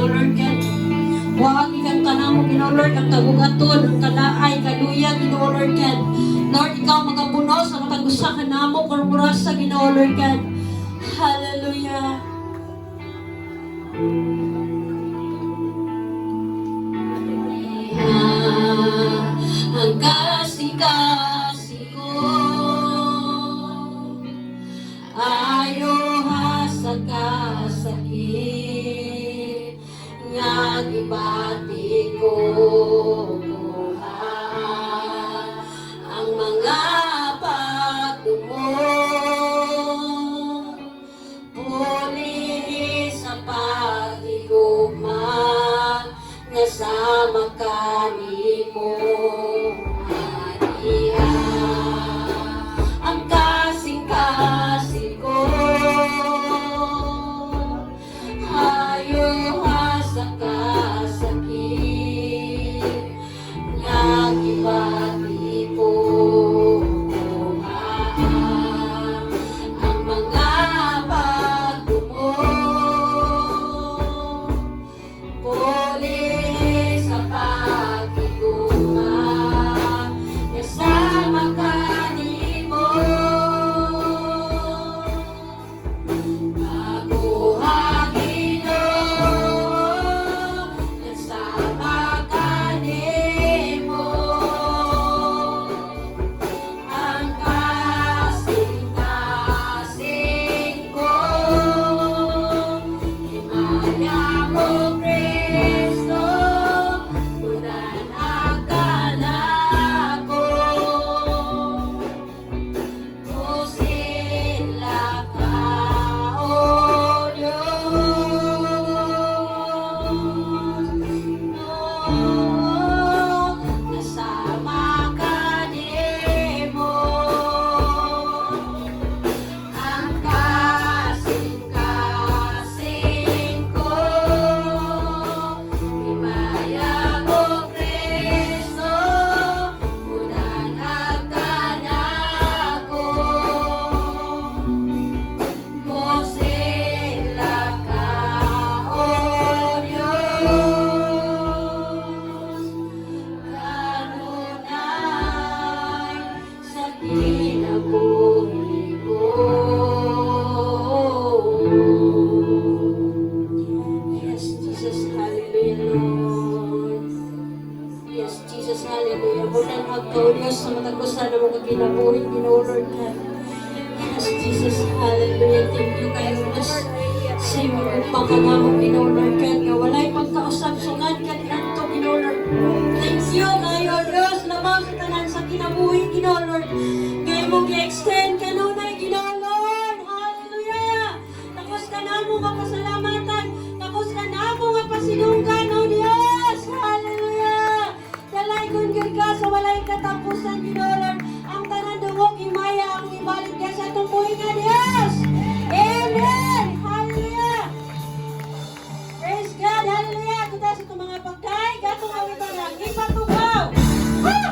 Lord God. Huwag ikang kanamo, Ginoo Lord, ang kabugaton, ang kalaay, kaluya, Ginoo Lord God. Lord, ikaw magapuno sa matag usa ka namo kurmura sa Ginoo Lord God. Hallelujah. Ang kasing-kasing ko ayo ha sa kasakit nga gibati ko ang mga pagtumo puli sa pagigugma nga sama kanimo Maria. Ang kasing-kasing ko ayo ha sa kasakit nga gibati ko ang mga pagtumo puli sa pagigugma kasama kanimo ako Ginoo kasama kanimo ang kasing-kasing ko himaya mo Kristo unan akanako o sila ka o Diyos kasama kanimo ang kasing-kasing ko himaya mo Kristo unan akanako mo sila ka o Diyos kanunay sa kinabuhi ko. Yes, Jesus, hallelujah, Lord. Yes, Jesus, hallelujah. Bulan magkaw Diyos sa matagusan na mga kinabuhi, Ginoo Lord God. Yes, Jesus, hallelujah. Thank you kayo, Diyos. Sa iyong pagkanamo, Ginoo Lord God, na walay pagkausap sungad ka nilanto, Ginoo Lord. Thank you kayo, Diyos. Labaw sa tanan sa kinabuhi, Ginoo Lord. Ngayon mong i-extend kanunay, Ginoo Lord. Hallelujah. Tapos ka na mo mapasalamatan. Tapos ka na mo mapasinunggan, O Diyos. Hallelujah. Dalay kong ka sa walay katapusan, Ginoo Lord. Ang tanan dungog, himaya, ang ibalik ka sa itong buhay nga, Diyos. Amen. Hallelujah. Praise God. Hallelujah. Kuta sa itong mga pagkain. Gatong awit ang lang. Ipatugaw. Woo!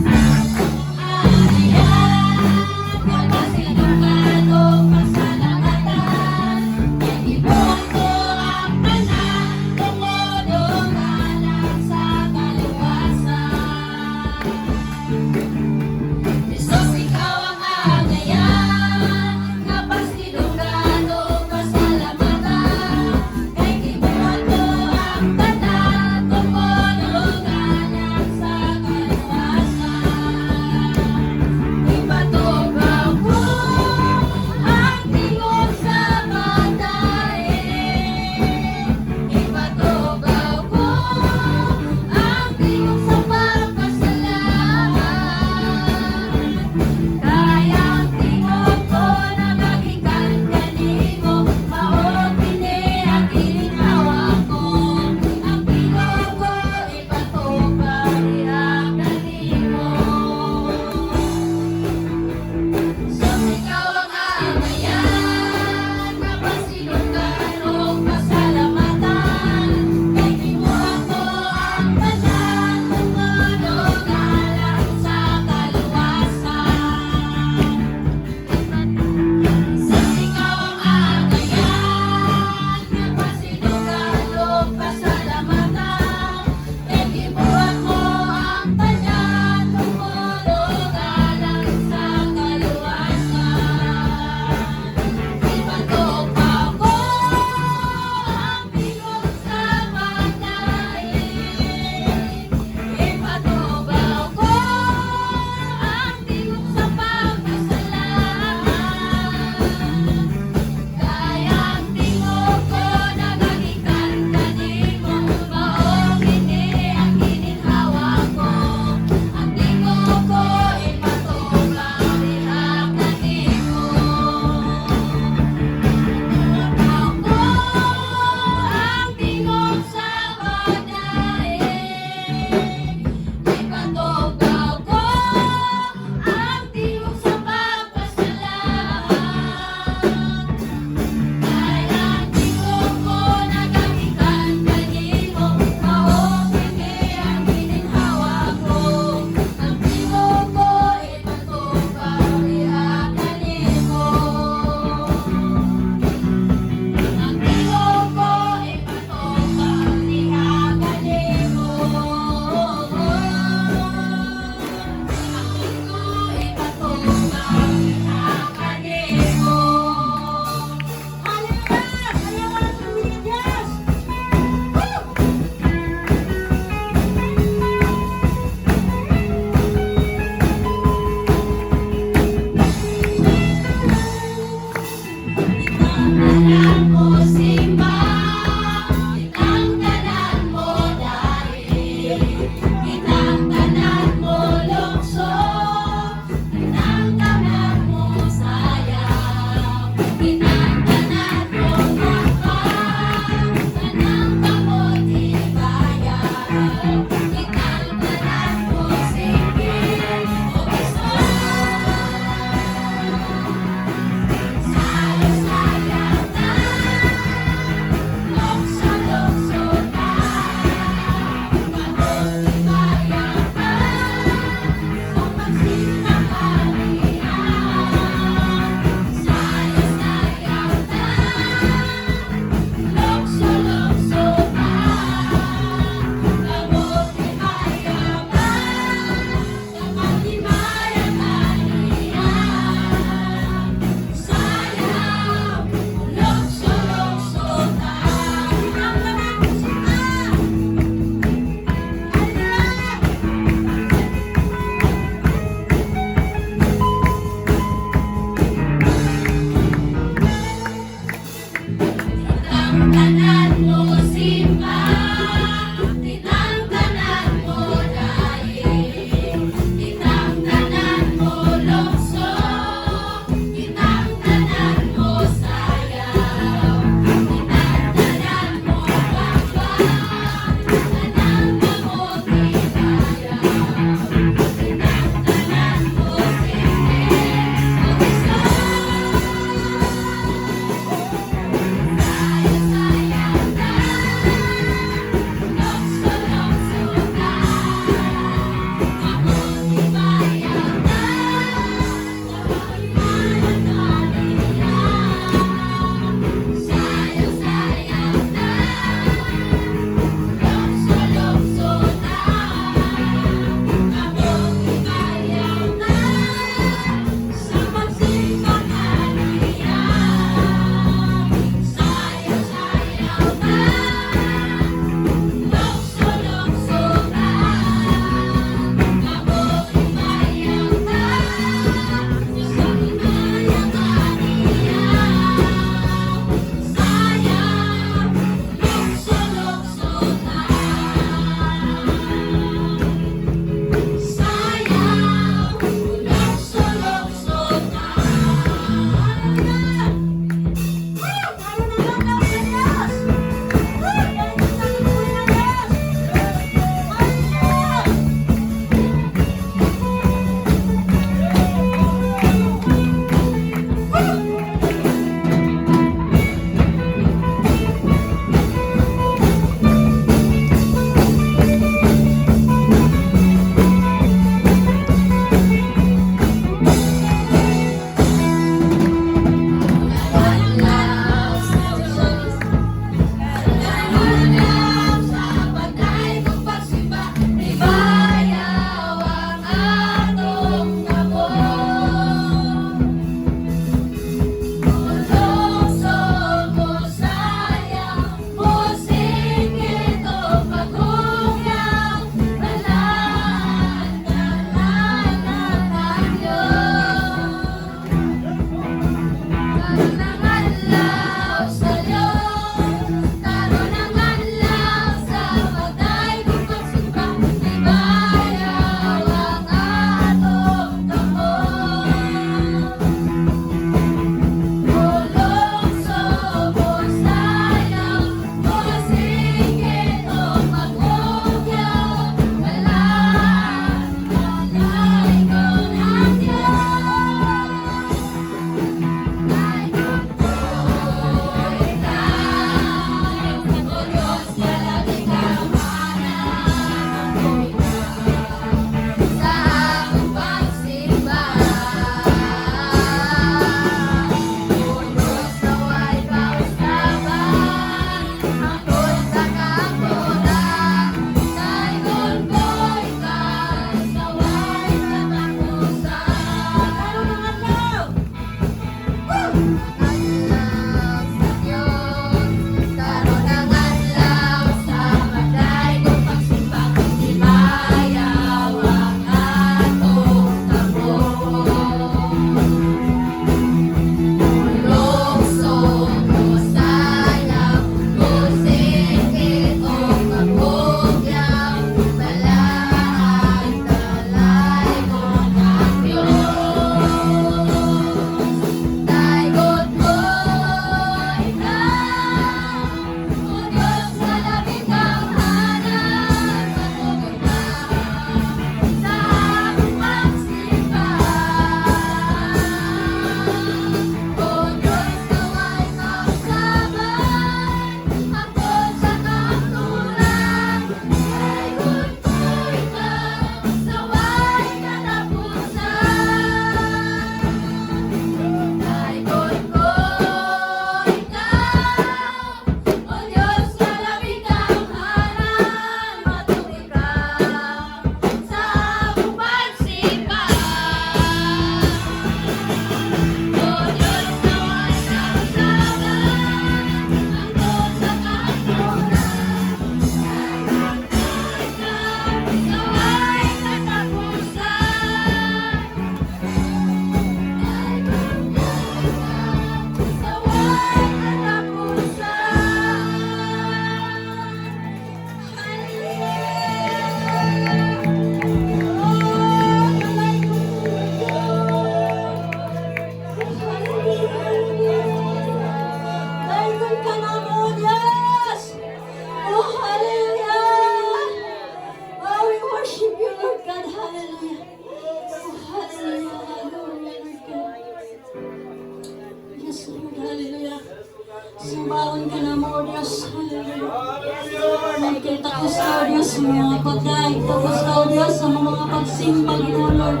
mga pagkain, tapos ka, O Diyos, sa mga pagsimba, Ginoo, Lord.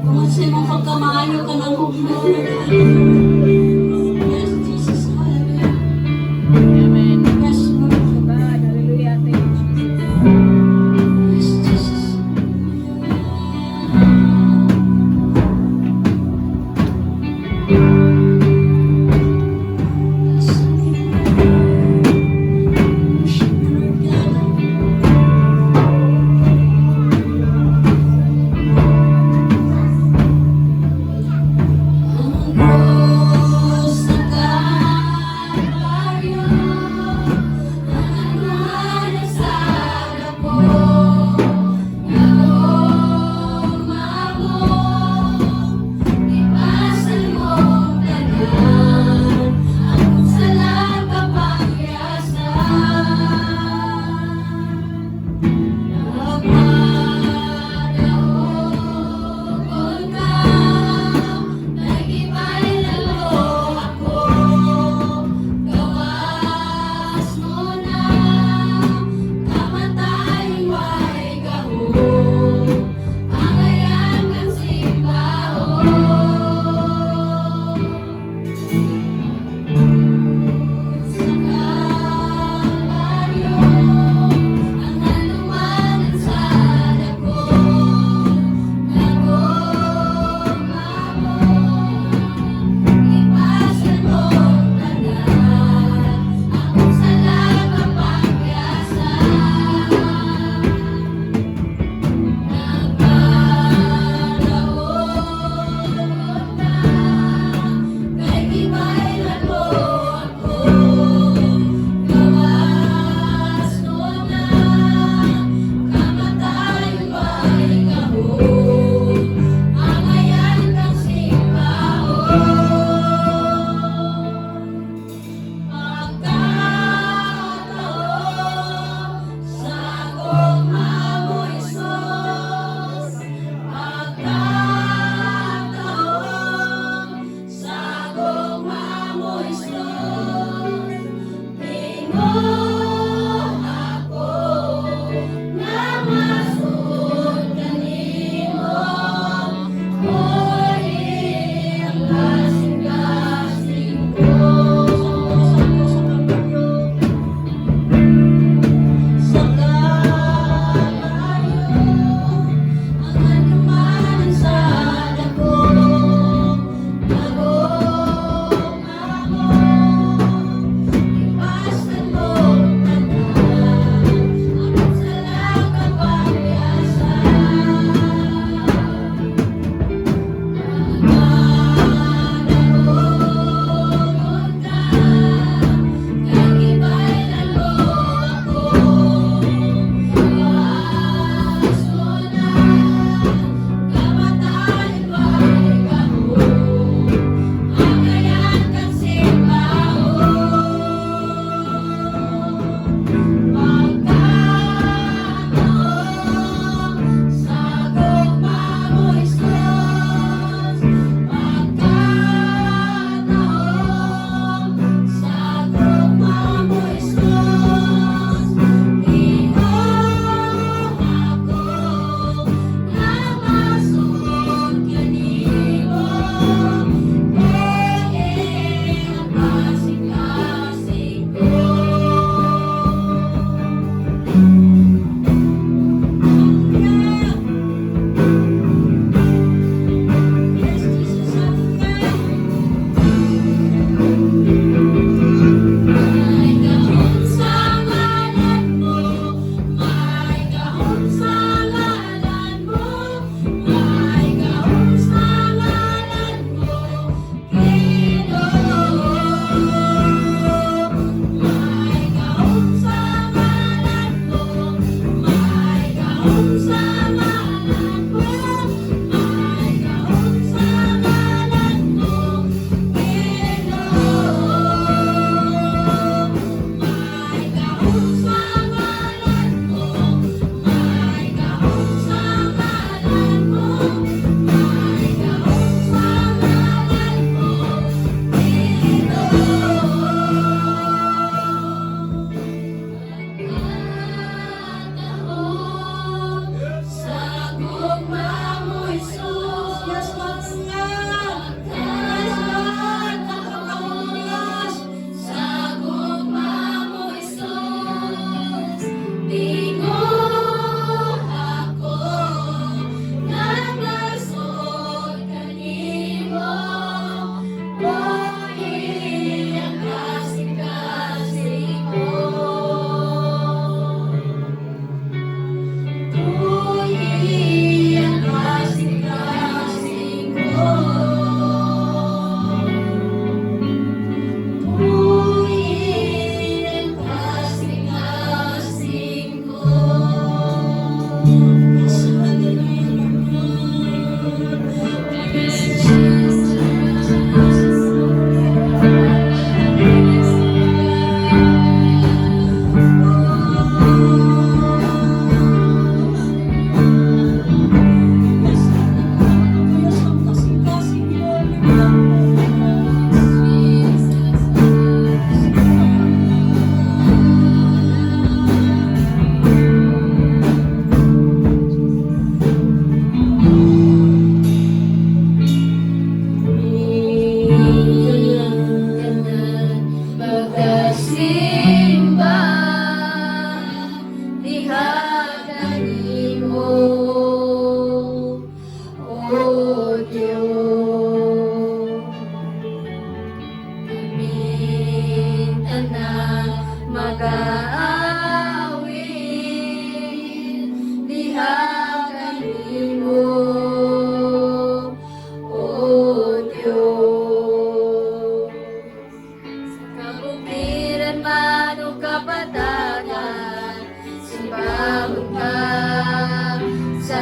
Tungod sa imong pagkamaayo ka ng Ginoo, Lord. Yes, Jesus, hallelujah. Amen. Yes, Lord. God, hallelujah. Thank you, Jesus. Yes, Jesus. Worship you, Lord God. Ang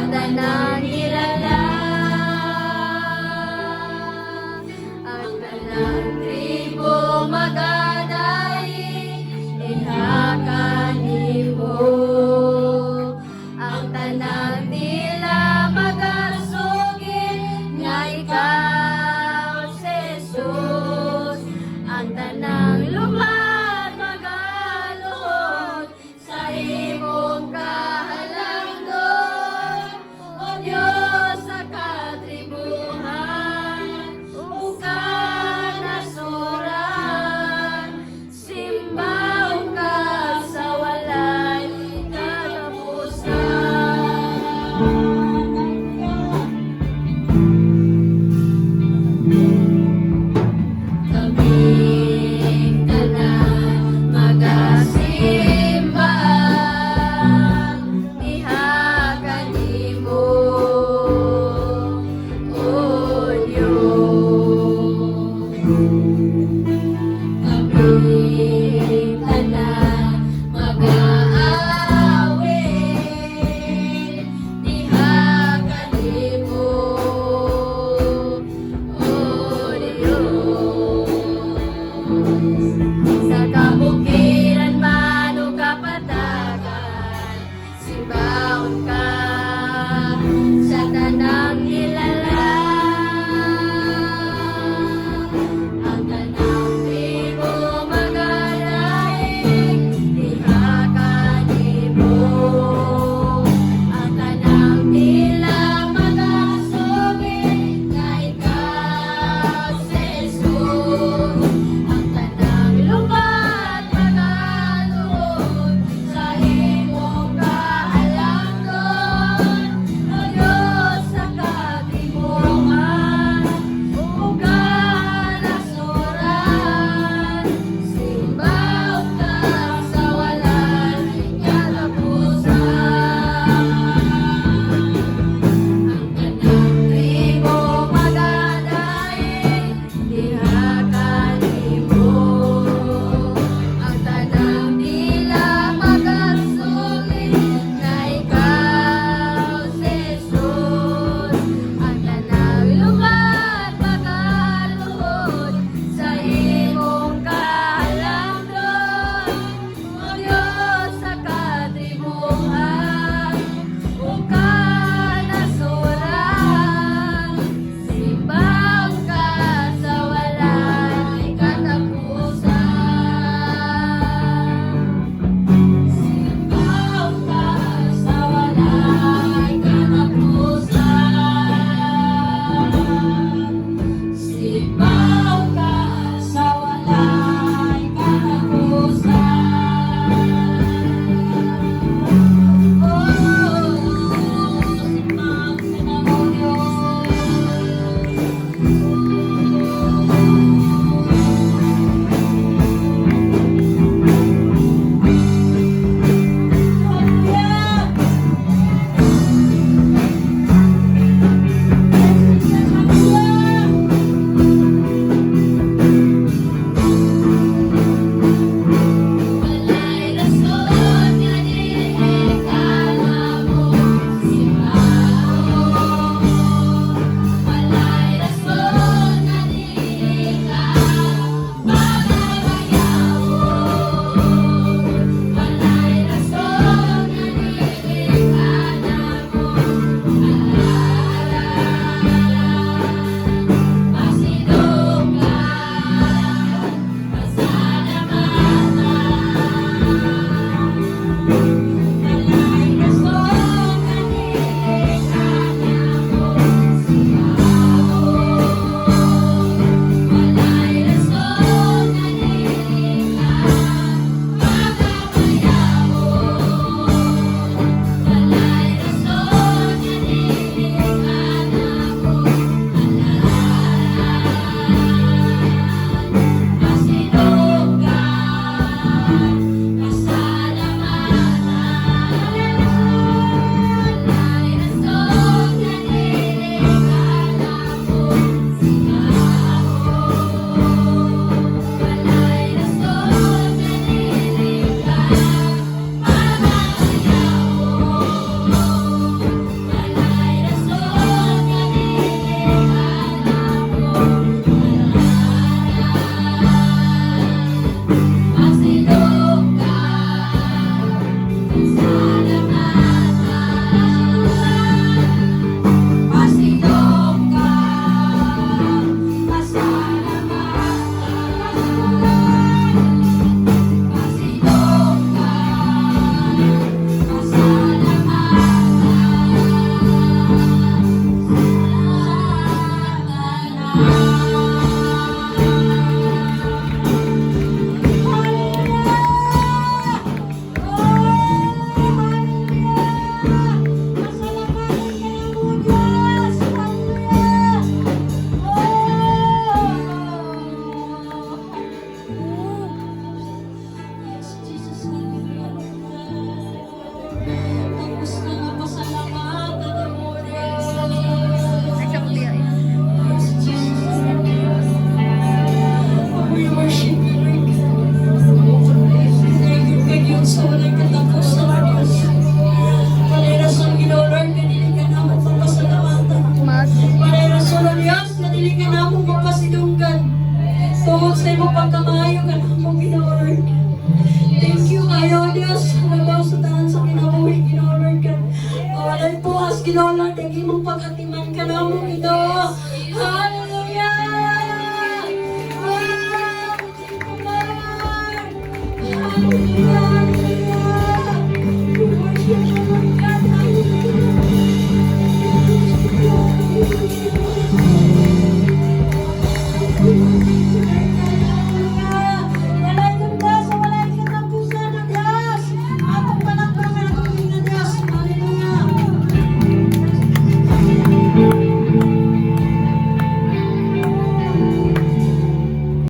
tanang kilala, ang tanang tribo magadayi, ihakanimo, ang tanang dila magasugid, nga ikaw, Jesus, ang tanang lumat magaluhod, sa imong kahalangdon, o Diyos sa katribuhan, o kanasuran, simbaon ka sa walay katapusan. Kaming tanan magasimba, ihakanimo, O Diyos. Kaming tanan mag-aawit, ihakanimo, O Diyos. Sa kabukiran man o kapatagan, simbaon ka sa tanang kilala, ang tanang tribo magadaig, ihakanimo, ang tanang dila magasugid, nga ikaw, Jesus, ang tanang lumat magaluhod, sa imong kahalangdon, labaw sa tanan sa kinabuhi, Ginoo Lord God. Walay tuwas, Ginoo Lord, naging mong pag-atiman ka na mo, Ginoo. Hallelujah! Wow! Thank you, Lord! Hallelujah!